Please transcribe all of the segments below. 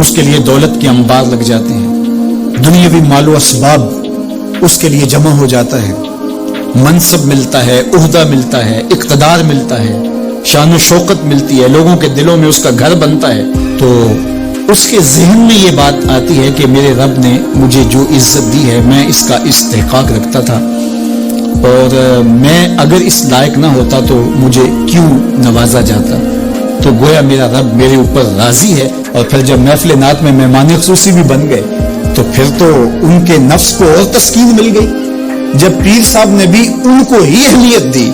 اس کے لیے دولت کے انبار لگ جاتے ہیں، دنیاوی مال و اسباب اس کے لیے جمع ہو جاتا ہے، منصب ملتا ہے، عہدہ ملتا ہے، اقتدار ملتا ہے، شان و شوکت ملتی ہے، لوگوں کے دلوں میں اس کا گھر بنتا ہے، تو اس کے ذہن میں یہ بات آتی ہے کہ میرے رب نے مجھے جو عزت دی ہے میں اس کا استحقاق رکھتا تھا، اور میں اگر اس لائق نہ ہوتا تو مجھے کیوں نوازا جاتا، تو گویا میرا رب میرے اوپر راضی ہے۔ اور پھر جب محفل نعت میں مہمان خصوصی بھی بن گئے تو پھر تو ان کے نفس کو اور تسکین مل گئی۔ جب پیر صاحب نے بھی ان کو ہی اہمیت دی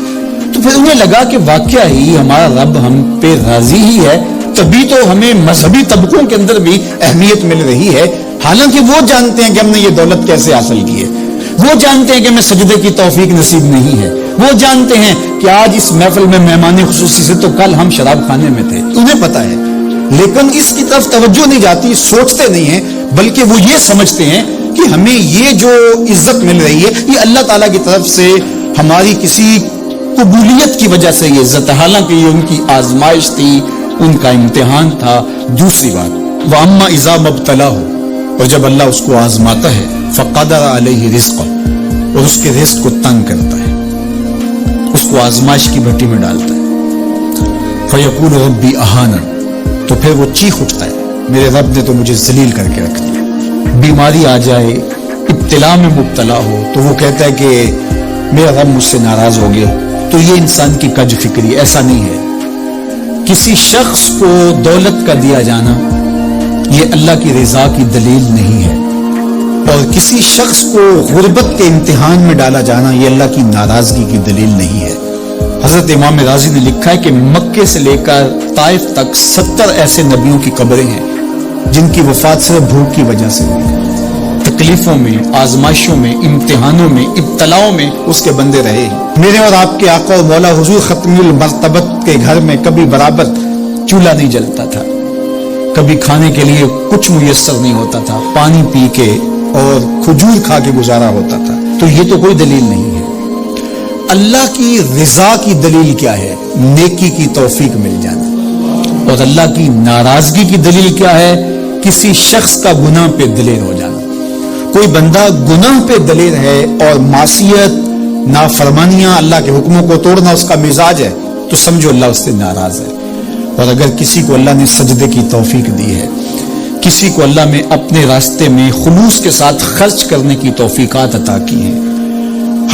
تو پھر انہیں لگا کہ واقعہ ہی ہمارا رب ہم پہ راضی ہی ہے، تبھی تو ہمیں مذہبی طبقوں کے اندر بھی اہمیت مل رہی ہے، حالانکہ وہ جانتے ہیں کہ ہم نے یہ دولت کیسے حاصل کی ہے، وہ جانتے ہیں کہ ہمیں سجدے کی توفیق نصیب نہیں ہے، وہ جانتے ہیں کہ آج اس محفل میں مہمان خصوصی سے تو کل ہم شراب خانے میں تھے، انہیں پتا ہے، لیکن اس کی طرف توجہ نہیں جاتی، سوچتے نہیں ہیں، بلکہ وہ یہ سمجھتے ہیں کہ ہمیں یہ جو عزت مل رہی ہے یہ اللہ تعالیٰ کی طرف سے ہماری کسی قبولیت کی وجہ سے یہ عزت ہے، حالانکہ یہ ان کی آزمائش تھی، ان کا امتحان تھا۔ دوسری بات، وَأَمَّا إِذَا مَبْتَلَاهُ، اور جب اللہ اس کو آزماتا ہے، فَقَدَرَ عَلَيْهِ رِزْقًا، اور اس کے رزق کو تنگ کرتا ہے، اس کو آزمائش کی بھٹی میں ڈالتا ہے، فَيَقُولُ رَبِّي أَهَانَنِ، تو پھر وہ چیخ اٹھتا ہے میرے رب نے تو مجھے ذلیل کر کے رکھ دیا۔ بیماری آ جائے، ابتلا میں مبتلا ہو تو وہ کہتا ہے کہ میرا رب مجھ سے ناراض ہو گیا، تو یہ انسان کی کج فکری، ایسا نہیں ہے۔ کسی شخص کو دولت کا دیا جانا یہ اللہ کی رضا کی دلیل نہیں ہے، اور کسی شخص کو غربت کے امتحان میں ڈالا جانا یہ اللہ کی ناراضگی کی دلیل نہیں ہے۔ حضرت امام رازی نے لکھا ہے کہ مکے سے لے کر طائف تک 70 ایسے نبیوں کی قبریں ہیں جن کی وفات صرف بھوک کی وجہ سے ہوئی، تکلیفوں میں، آزمائشوں میں، امتحانوں میں، ابتلاؤں میں اس کے بندے رہے ہیں۔ میرے اور آپ کے آقا و مولا حضور ختم المرتبت کے گھر میں کبھی برابر چولہا نہیں جلتا تھا، کبھی کھانے کے لیے کچھ میسر نہیں ہوتا تھا، پانی پی کے اور کھجور کھا کے گزارا ہوتا تھا، تو یہ تو کوئی دلیل نہیں ہے۔ اللہ کی رضا کی دلیل کیا ہے؟ نیکی کی توفیق مل جانا، اور اللہ کی ناراضگی کی دلیل کیا ہے؟ کسی شخص کا گناہ پہ دلیر ہو جانا۔ کوئی بندہ گناہ پہ دلیر ہے اور معصیت، نافرمانیاں، اللہ کے حکموں کو توڑنا اس کا مزاج ہے، تو سمجھو اللہ اس سے ناراض ہے۔ اور اگر کسی کو اللہ نے سجدے کی توفیق دی ہے، کسی کو اللہ نے اپنے راستے میں خلوص کے ساتھ خرچ کرنے کی توفیقات عطا کی ہیں،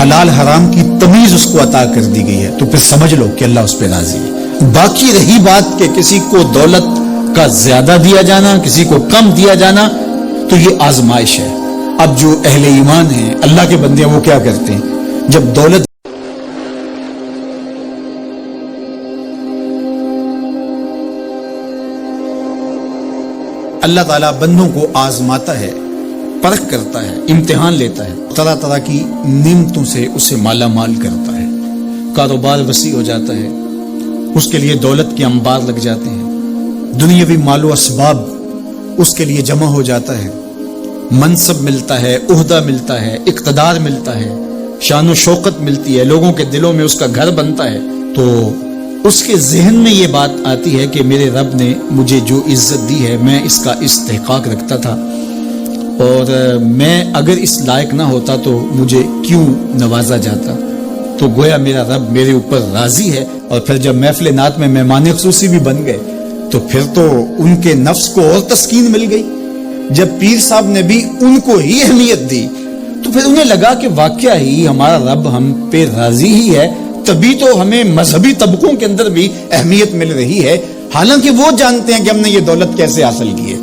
حلال حرام کی تمیز اس کو عطا کر دی گئی ہے، تو پھر سمجھ لو کہ اللہ اس پہ راضی ہے۔ باقی رہی بات کہ کسی کو دولت کا زیادہ دیا جانا، کسی کو کم دیا جانا، تو یہ آزمائش ہے۔ اب جو اہل ایمان ہیں، اللہ کے بندے ہیں، وہ کیا کرتے ہیں؟ جب دولت اللہ تعالیٰ بندوں کو آزماتا ہے، پرکھ کرتا ہے، امتحان لیتا ہے، طرح طرح کی نعمتوں سے اسے مالا مال کرتا ہے، کاروبار وسیع ہو جاتا ہے، اس کے لیے دولت کے انبار لگ جاتے ہیں، دنیاوی مال و اسباب اس کے لیے جمع ہو جاتا ہے، منصب ملتا ہے، عہدہ ملتا ہے، اقتدار ملتا ہے، شان و شوکت ملتی ہے، لوگوں کے دلوں میں اس کا گھر بنتا ہے، تو اس کے ذہن میں یہ بات آتی ہے کہ میرے رب نے مجھے جو عزت دی ہے میں اس کا استحقاق رکھتا تھا، اور میں اگر اس لائق نہ ہوتا تو مجھے کیوں نوازا جاتا، تو گویا میرا رب میرے اوپر راضی ہے۔ اور پھر جب محفل نعت میں مہمان خصوصی بھی بن گئے تو پھر تو ان کے نفس کو اور تسکین مل گئی۔ جب پیر صاحب نے بھی ان کو ہی اہمیت دی تو پھر انہیں لگا کہ واقعہ ہی ہمارا رب ہم پہ راضی ہی ہے، تبھی تو ہمیں مذہبی طبقوں کے اندر بھی اہمیت مل رہی ہے، حالانکہ وہ جانتے ہیں کہ ہم نے یہ دولت کیسے حاصل کی ہے،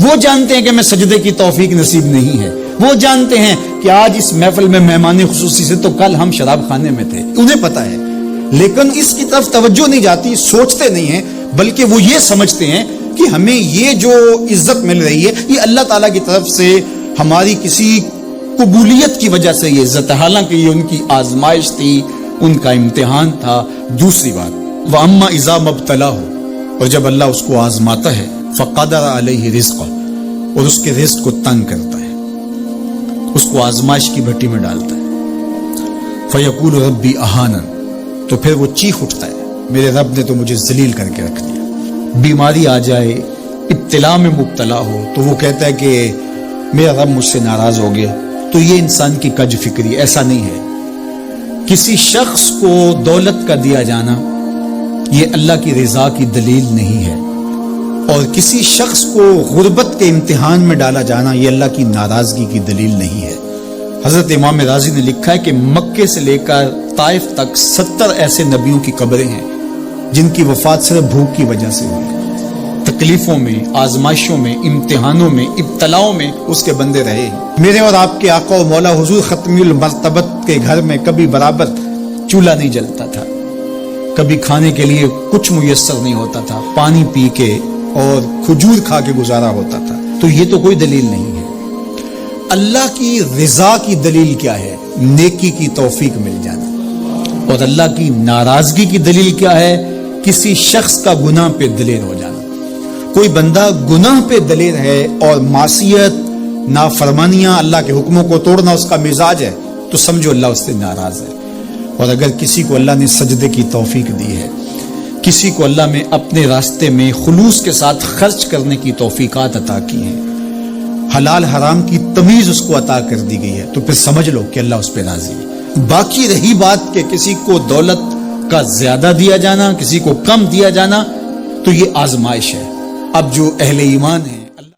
وہ جانتے ہیں کہ ہمیں سجدے کی توفیق نصیب نہیں ہے، وہ جانتے ہیں کہ آج اس محفل میں مہمان خصوصی سے تو کل ہم شراب خانے میں تھے، انہیں پتا ہے، لیکن اس کی طرف توجہ نہیں جاتی، سوچتے نہیں ہیں، بلکہ وہ یہ سمجھتے ہیں کہ ہمیں یہ جو عزت مل رہی ہے یہ اللہ تعالیٰ کی طرف سے ہماری کسی قبولیت کی وجہ سے یہ عزت ہے، حالانکہ یہ ان کی آزمائش تھی، ان کا امتحان تھا۔ دوسری بات، وَأَمَّا إِذَا مَبْتَلَاهُ، اور جب اللہ اس کو آزماتا ہے، فَقَدَرَ عَلَيْهِ رِزْقًا، اور اس کے رزق کو تنگ کرتا ہے، اس کو آزمائش کی بھٹی میں ڈالتا ہے، فَيَقُولُ رَبِّي أَهَانَنِ، تو پھر وہ چیخ اٹھتا ہے میرے رب نے تو مجھے ذلیل کر کے رکھ دیا۔ بیماری آ جائے، ابتلا میں مبتلا ہو تو وہ کہتا ہے کہ میرا رب مجھ سے ناراض ہو گیا، تو یہ انسان کی کج فکری، ایسا نہیں ہے۔ کسی شخص کو دولت کا دیا جانا یہ اللہ کی رضا کی دلیل نہیں ہے، اور کسی شخص کو غربت کے امتحان میں ڈالا جانا یہ اللہ کی ناراضگی کی دلیل نہیں ہے۔ حضرت امام رازی نے لکھا ہے کہ مکے سے لے کر طائف تک 70 ایسے نبیوں کی قبریں ہیں جن کی وفات صرف بھوک کی وجہ سے ہوئی۔ تکلیفوں میں، آزمائشوں میں، امتحانوں میں، ابتلاؤں میں اس کے بندے رہے۔ میرے اور آپ کے آقا و مولا حضور ختمی المرتبت کے گھر میں کبھی برابر چولہا نہیں جلتا تھا، کبھی کھانے کے لیے کچھ میسر نہیں ہوتا تھا، پانی پی کے اور کھجور کھا کے گزارا ہوتا تھا، تو یہ تو کوئی دلیل نہیں ہے۔ اللہ کی رضا کی دلیل کیا ہے؟ نیکی کی توفیق مل جانا، اور اللہ کی ناراضگی کی دلیل کیا ہے؟ کسی شخص کا گناہ پہ دلیر ہو جانا۔ کوئی بندہ گناہ پہ دلیر ہے اور معصیت، نافرمانیاں، اللہ کے حکموں کو توڑنا اس کا مزاج ہے، تو سمجھو اللہ اس سے ناراض ہے۔ اور اگر کسی کو اللہ نے سجدے کی توفیق دی ہے، کسی کو اللہ نے اپنے راستے میں خلوص کے ساتھ خرچ کرنے کی توفیقات عطا کی ہیں، حلال حرام کی تمیز اس کو عطا کر دی گئی ہے، تو پھر سمجھ لو کہ اللہ اس پہ راضی ہے۔ باقی رہی بات کہ کسی کو دولت کا زیادہ دیا جانا، کسی کو کم دیا جانا، تو یہ آزمائش ہے۔ اب جو اہل ایمان ہے